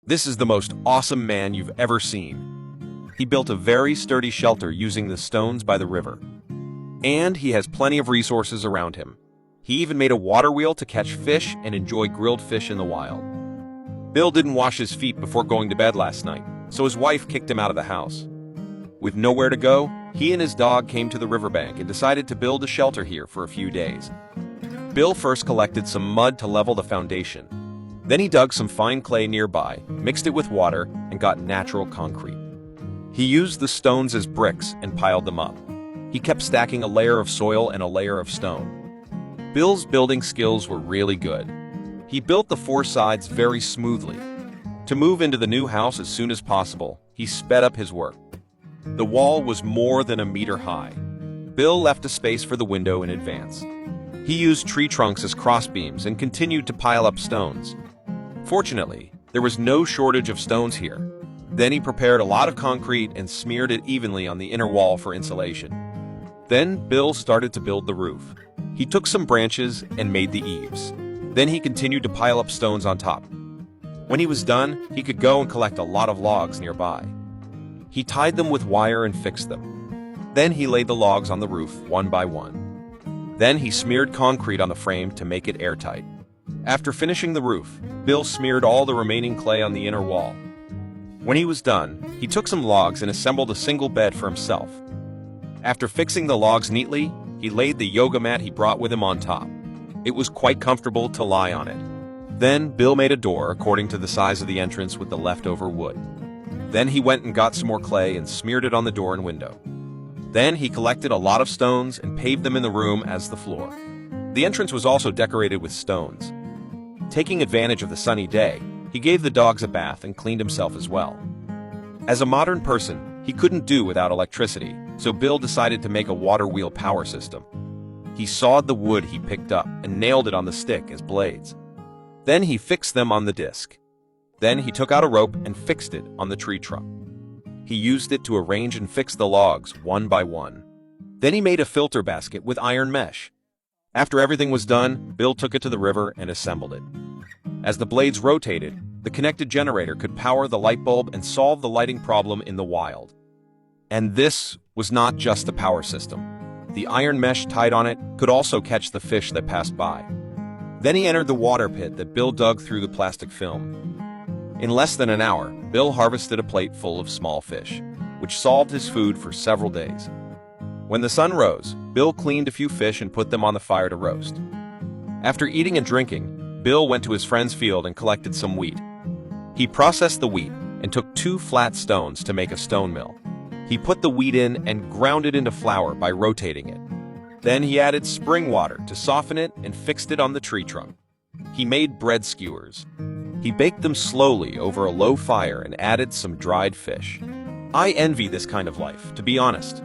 This is the most awesome man you've ever seen. He built a very sturdy shelter using the stones by the river. And he has plenty of resources around him. He even made a water wheel to catch fish and enjoy grilled fish in the wild. Bill didn't wash his feet before going to bed last night, so his wife kicked him out of the house. With nowhere to go, he and his dog came to the riverbank and decided to build a shelter here for a few days. Bill first collected some mud to level the foundation. Then he dug some fine clay nearby, mixed it with water, and got natural concrete. He used the stones as bricks and piled them up. He kept stacking a layer of soil and a layer of stone. Bill's building skills were really good. He built the four sides very smoothly. To move into the new house as soon as possible, he sped up his work. The wall was more than a meter high. Bill left a space for the window in advance. He used tree trunks as crossbeams and continued to pile up stones. Fortunately, there was no shortage of stones here. Then he prepared a lot of concrete and smeared it evenly on the inner wall for insulation. Then Bill started to build the roof. He took some branches and made the eaves. Then he continued to pile up stones on top. When he was done, he could go and collect a lot of logs nearby. He tied them with wire and fixed them. Then he laid the logs on the roof one by one. Then he smeared concrete on the frame to make it airtight. After finishing the roof, Bill smeared all the remaining clay on the inner wall. When he was done, he took some logs and assembled a single bed for himself. After fixing the logs neatly, he laid the yoga mat he brought with him on top. It was quite comfortable to lie on it. Then Bill made a door according to the size of the entrance with the leftover wood. Then he went and got some more clay and smeared it on the door and window. Then he collected a lot of stones and paved them in the room as the floor. The entrance was also decorated with stones. Taking advantage of the sunny day, he gave the dogs a bath and cleaned himself as well. As a modern person, he couldn't do without electricity, so Bill decided to make a water wheel power system. He sawed the wood he picked up and nailed it on the stick as blades. Then he fixed them on the disc. Then he took out a rope and fixed it on the tree trunk. He used it to arrange and fix the logs one by one. Then he made a filter basket with iron mesh. After everything was done, Bill took it to the river and assembled it. As the blades rotated, the connected generator could power the light bulb and solve the lighting problem in the wild. And this was not just a power system. The iron mesh tied on it could also catch the fish that passed by. Then he entered the water pit that Bill dug through the plastic film. In less than an hour, Bill harvested a plate full of small fish, which solved his food for several days. When the sun rose, Bill cleaned a few fish and put them on the fire to roast. After eating and drinking, Bill went to his friend's field and collected some wheat. He processed the wheat and took 2 flat stones to make a stone mill. He put the wheat in and ground it into flour by rotating it. Then he added spring water to soften it and fixed it on the tree trunk. He made bread skewers. He baked them slowly over a low fire and added some dried fish. I envy this kind of life, to be honest.